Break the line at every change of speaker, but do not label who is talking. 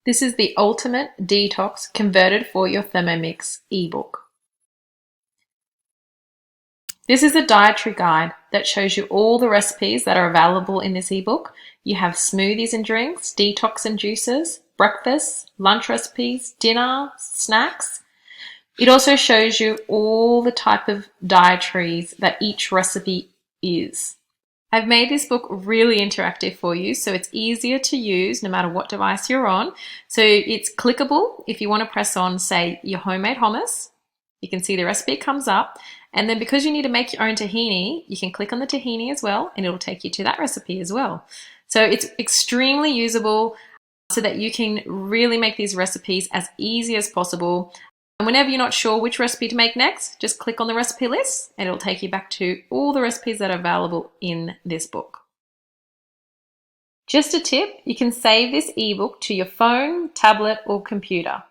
This is the Ultimate Detox Converted for Your Thermomix ebook. This is a dietary guide that shows you all the recipes that are available in this ebook. You have smoothies and drinks, detox and juices, breakfast, lunch recipes, dinner, snacks. It also shows you all the type of dietaries that each recipe is. I've made this book really interactive for you, so it's easier to use no matter what device you're on. So it's clickable. If you want to press on, say, your homemade hummus, you can see the recipe comes up. And then because you need to make your own tahini, you can click on the tahini as well, and it'll take you to that recipe as well. So it's extremely usable so that you can really make these recipes as easy as possible. And whenever you're not sure which recipe to make next, just click on the recipe list and it'll take you back to all the recipes that are available in this book. Just a tip, you can save this ebook to your phone, tablet, or computer.